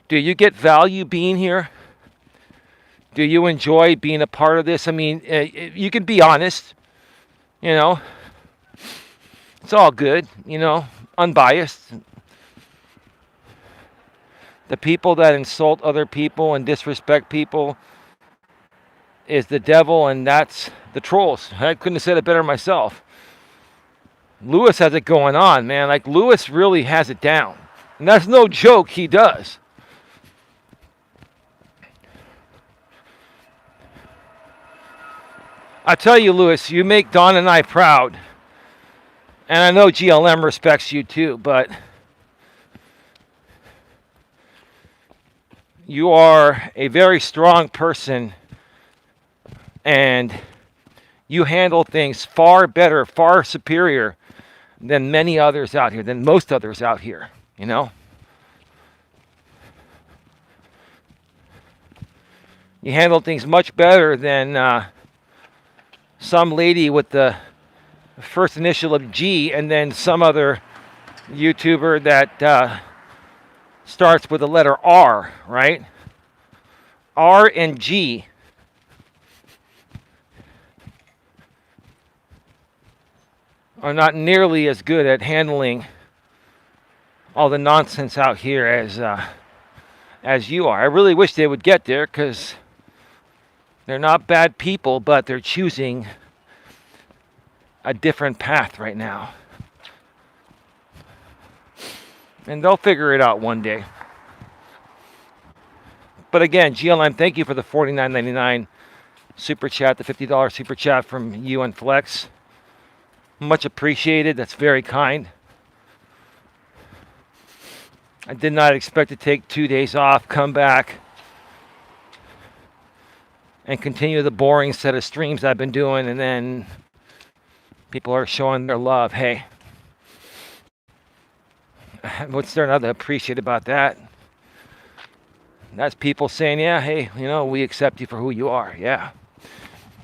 Speaker 1: Do you get value being here? Do you enjoy being a part of this? I mean, you can be honest. It's all good, unbiased. The people that insult other people and disrespect people is the devil, and that's the trolls. I couldn't have said it better myself. Lewis has it going on, man. Like, Lewis really has it down. And that's no joke, he does. I tell you, Lewis, you make Don and I proud. And I know GLM respects you too, but you are a very strong person, and you handle things far better, far superior than many others out here, than most others out here, You handle things much better than some lady with the first initial of G and then some other YouTuber that starts with the letter R, right? R and G. Are not nearly as good at handling all the nonsense out here as you are. I really wish they would get there, because they're not bad people, but they're choosing a different path right now. And they'll figure it out one day. But again, GLM, thank you for the $49.99 super chat, the $50 super chat from you and Flex. Much appreciated. That's very kind. I did not expect to take 2 days off, come back, and continue the boring set of streams I've been doing, and then people are showing their love. Hey, what's there not to appreciate about that? That's people saying, yeah, hey, we accept you for who you are. Yeah,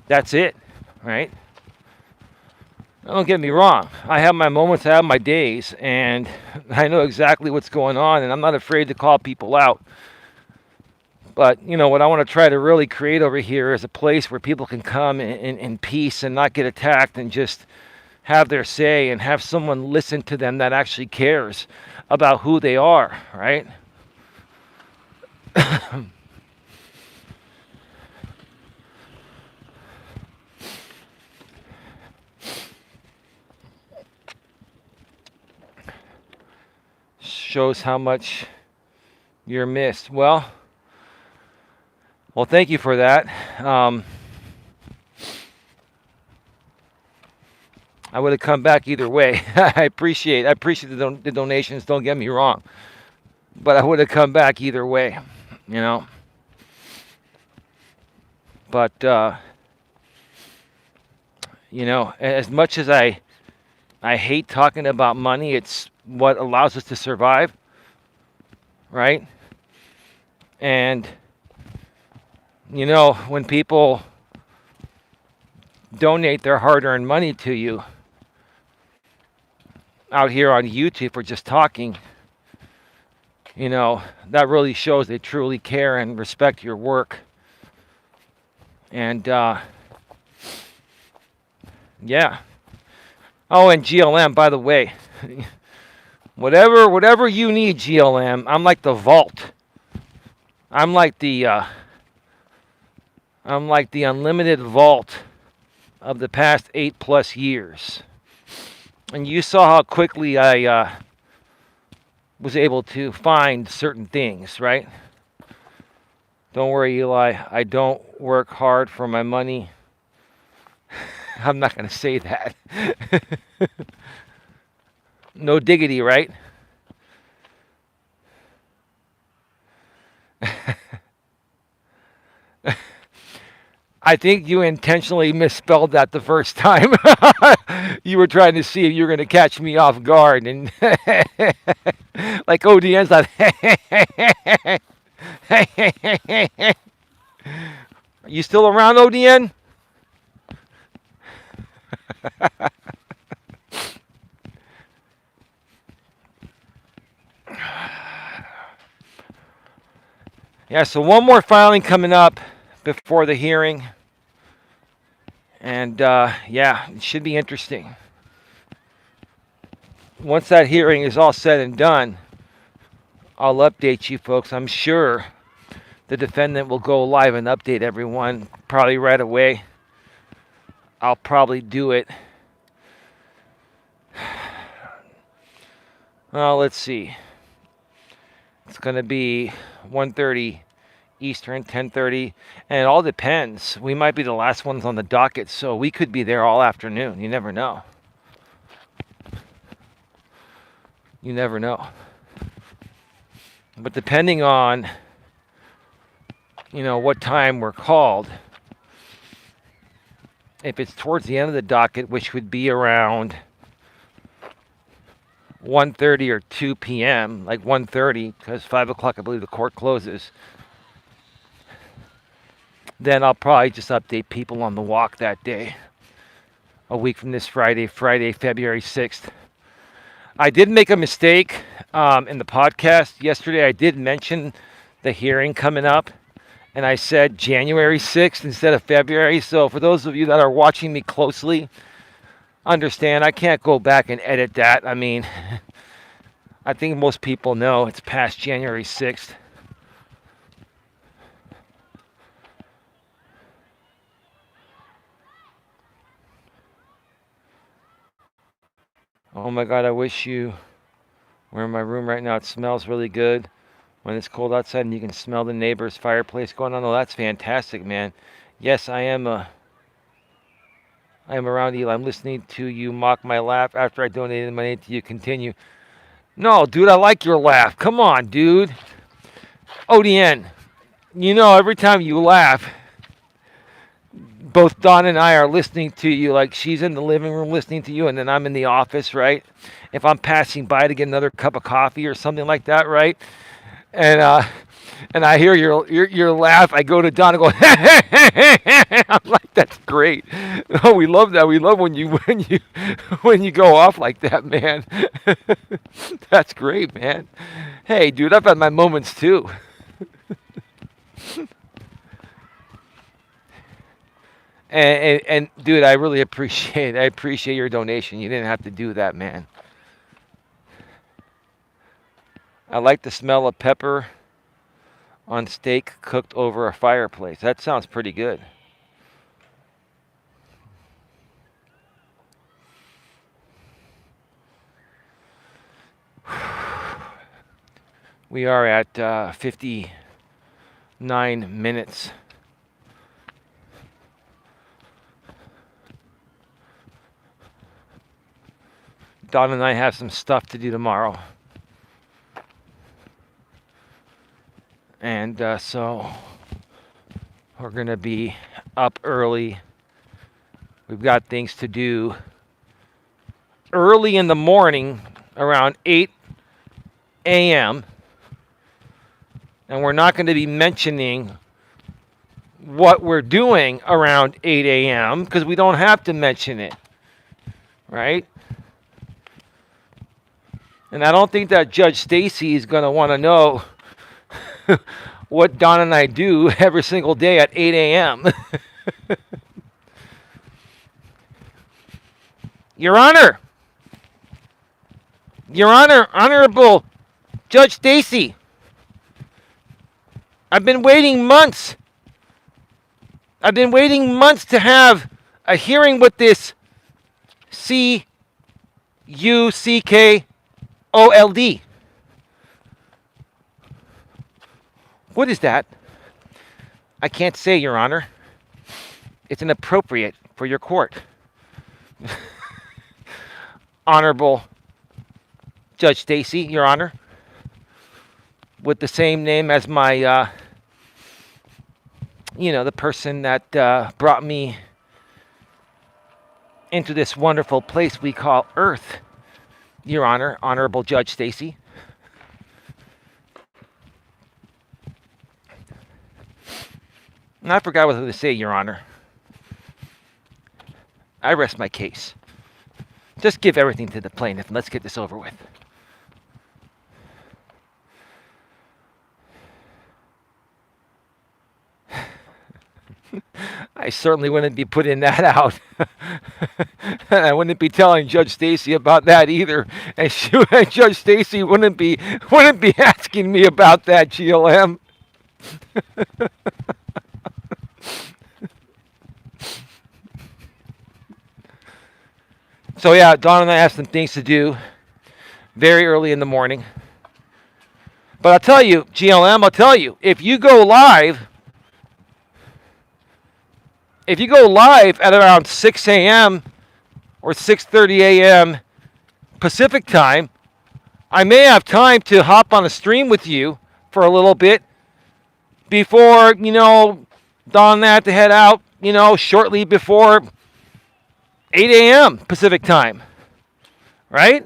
Speaker 1: that's it, right? Don't get me wrong. I have my moments, I have my days, and I know exactly what's going on, and I'm not afraid to call people out. But, what I want to try to really create over here is a place where people can come in peace and not get attacked, and just have their say and have someone listen to them that actually cares about who they are, right? Shows how much you're missed. Well, thank you for that. I would have come back either way. I appreciate the donations. Don't get me wrong, but I would have come back either way. But as much as I hate talking about money, it's what allows us to survive, right? And, when people donate their hard-earned money to you out here on YouTube for just talking, that really shows they truly care and respect your work. And, yeah. Oh, and GLM, by the way, whatever you need, GLM, I'm like the vault. I'm like the unlimited vault of the past 8+ years. And you saw how quickly I was able to find certain things, right? Don't worry, Eli. I don't work hard for my money. I'm not going to say that. No diggity, right? I think you intentionally misspelled that the first time. You were trying to see if you were going to catch me off guard. And like ODN's like, are you still around, ODN? Yeah, so one more filing coming up before the hearing. And yeah, it should be interesting. Once that hearing is all said and done, I'll update you folks. I'm sure the defendant will go live and update everyone probably right away. I'll probably do it. Well, let's see. It's going to be 1:30 Eastern, 10:30, and it all depends. We might be the last ones on the docket, so we could be there all afternoon. You never know. You never know. But depending on, what time we're called, if it's towards the end of the docket, which would be around 1:30 or 2 p.m., like 1:30, because 5 o'clock, I believe the court closes, then I'll probably just update people on the walk that day, a week from this Friday, February 6th. I did make a mistake in the podcast yesterday. I did mention the hearing coming up, and I said January 6th instead of February. So for those of you that are watching me closely, understand I can't go back and edit that. I mean, I think most people know it's past January 6th. Oh my God, I wish you were in my room right now. It smells really good when it's cold outside and you can smell the neighbor's fireplace going on. Oh, that's fantastic, man. Yes, I am around Eli. I'm listening to you mock my laugh after I donated money to you. Continue. No, dude, I like your laugh. Come on, dude. ODN, every time you laugh, both Dawn and I are listening to you. Like, she's in the living room listening to you, and then I'm in the office, right? If I'm passing by to get another cup of coffee or something like that, right? And I hear your laugh. I go to Dawn and go, I'm like, that's great. Oh, we love that. We love when you go off like that, man. That's great, man. Hey, dude, I've had my moments too. And dude, I really appreciate your donation. You didn't have to do that, man. I like the smell of pepper on steak cooked over a fireplace. That sounds pretty good. We are at 59 minutes. Don and I have some stuff to do tomorrow. And so we're going to be up early. We've got things to do early in the morning, around 8 a.m. And we're not going to be mentioning what we're doing around 8 a.m. because we don't have to mention it, right? And I don't think that Judge Stacy is going to want to know what Don and I do every single day at 8 a.m. Your Honor, Honorable Judge Stacy, I've been waiting months. I've been waiting months to have a hearing with this CUCKOLD. What is that? I can't say, Your Honor. It's inappropriate for your court. Honorable Judge Stacy, Your Honor, with the same name as my, the person that brought me into this wonderful place we call Earth, Your Honor, Honorable Judge Stacy. And I forgot what I was going to say, Your Honor. I rest my case. Just give everything to the plaintiff and let's get this over with. I certainly wouldn't be putting that out. I wouldn't be telling Judge Stacy about that either. And Judge Stacy wouldn't be asking me about that, GLM. So yeah, Dawn and I have some things to do very early in the morning. But I'll tell you, GLM, if you go live at around 6 a.m. or 6:30 a.m. Pacific time, I may have time to hop on a stream with you for a little bit before, Dawn and I have to head out, shortly before 8 a.m. Pacific time, right?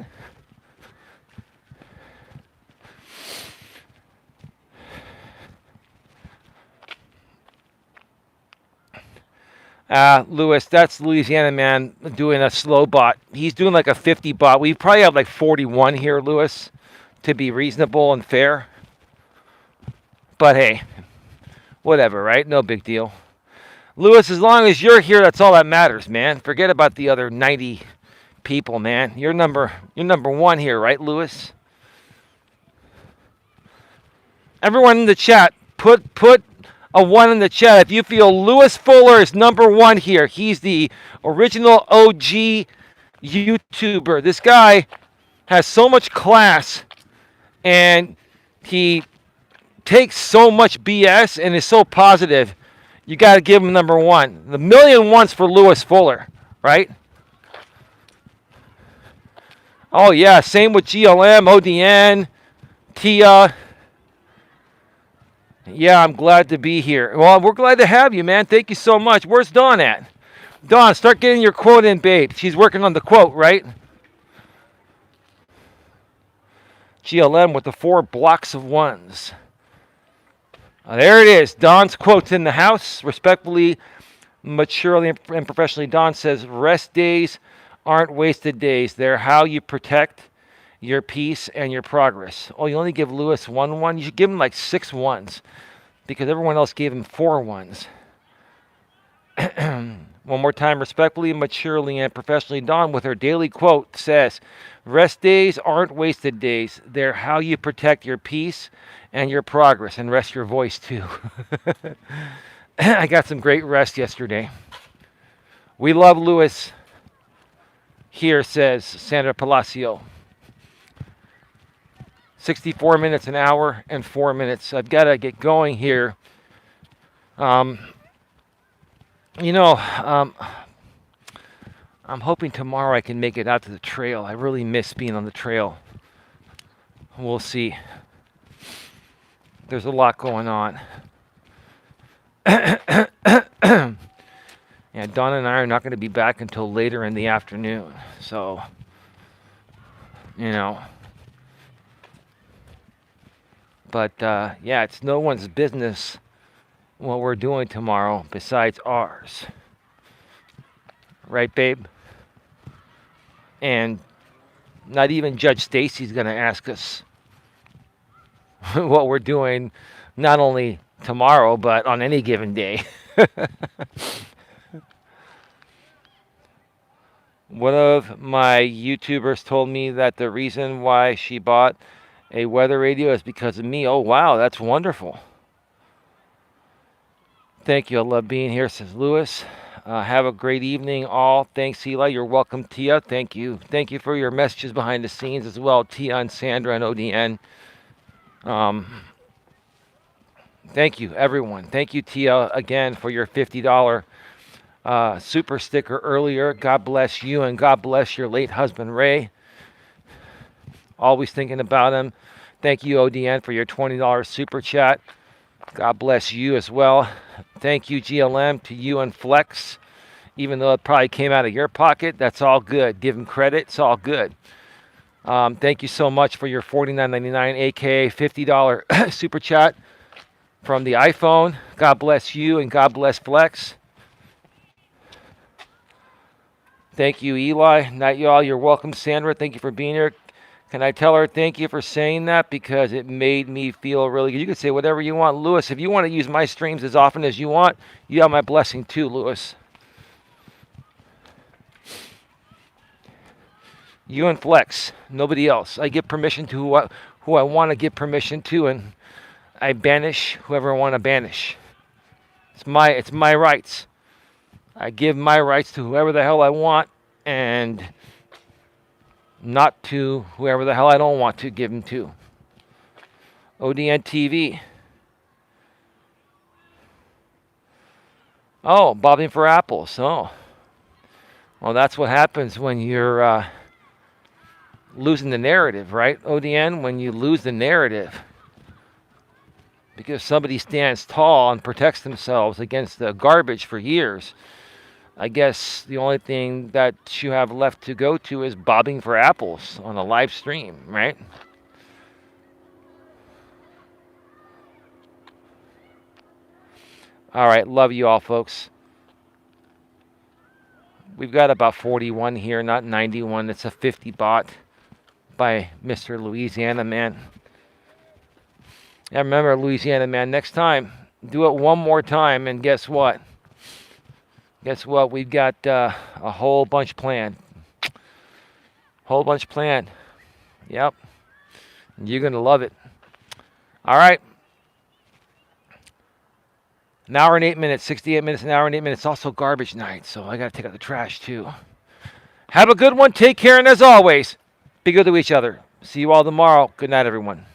Speaker 1: Lewis, that's Louisiana man doing a slow bot. He's doing like a 50 bot. We probably have like 41 here, Lewis, to be reasonable and fair. But hey, whatever, right? No big deal. Lewis, as long as you're here, that's all that matters, man. Forget about the other 90 people, man. You're number one here, right, Lewis? Everyone in the chat, put a 1 in the chat if you feel Lewis Fuller is number 1 here. He's the original OG YouTuber. This guy has so much class, and he takes so much BS and is so positive. You got to give him number 1. The million ones for Lewis Fuller, right? Oh, yeah, same with GLM, ODN, Tia. Yeah, I'm glad to be here. Well, we're glad to have you, man. Thank you so much. Where's Dawn at? Dawn, start getting your quote in, babe. She's working on the quote, right? GLM with the 4 blocks of 1s. There it is. Dawn's quotes in the house. Respectfully, maturely, and professionally, Dawn says, rest days aren't wasted days. They're how you protect your peace and your progress. Oh, you only give Lewis 1. You should give him like 6 1s because everyone else gave him 4 1s. One more time, respectfully, maturely, and professionally, Dawn with her daily quote says, rest days aren't wasted days. They're how you protect your peace and your progress. And rest your voice, too. I got some great rest yesterday. We love Lewis here, says Sandra Palacio. 64 minutes, an hour, and 4 minutes. I've got to get going here. I'm hoping tomorrow I can make it out to the trail. I really miss being on the trail. We'll see. There's a lot going on. Yeah, Dawn and I are not going to be back until later in the afternoon. So, But yeah, it's no one's business what we're doing tomorrow besides ours. Right, babe? And not even Judge Stacy's going to ask us what we're doing, not only tomorrow, but on any given day. One of my YouTubers told me that the reason why she bought a weather radio is because of me. Oh, wow, that's wonderful. Thank you. I love being here, says Lewis. Have a great evening, all. Thanks, Eli. You're welcome, Tia. Thank you. Thank you for your messages behind the scenes as well, Tia and Sandra and ODN. Thank you, everyone. Thank you, Tia, again for your $50 super sticker earlier. God bless you and God bless your late husband, Ray. Always thinking about him. Thank you, ODN, for your $20 super chat. God bless you as well. Thank you, GLM, to you and Flex. Even though it probably came out of your pocket, that's all good. Give him credit. It's all good. Thank you so much for your $49.99, aka $50 super chat from the iPhone. God bless you and God bless Flex. Thank you, Eli. Night, y'all. You're welcome, Sandra. Thank you for being here. Can I tell her thank you for saying that because it made me feel really good? You can say whatever you want, Lewis. If you want to use my streams as often as you want, you have my blessing too, Lewis. You and Flex, nobody else. I give permission to who I want to give permission to, and I banish whoever I want to banish. It's my rights. I give my rights to whoever the hell I want, and not to whoever the hell I don't want to give them to. ODN TV. Oh, bobbing for apples. Oh. Well, that's what happens when you're losing the narrative, right, ODN? When you lose the narrative. Because somebody stands tall and protects themselves against the garbage for years. I guess the only thing that you have left to go to is bobbing for apples on a live stream, right? All right, love you all, folks. We've got about 41 here, not 91. It's a 50 bot by Mr. Louisiana Man. Yeah, remember, Louisiana Man, next time, do it one more time, and guess what? Guess what? We've got a whole bunch planned. Whole bunch planned. Yep. You're going to love it. All right. An hour and 8 minutes, 68 minutes, an hour and 8 minutes. It's also garbage night, so I got to take out the trash, too. Have a good one. Take care, and as always, be good to each other. See you all tomorrow. Good night, everyone.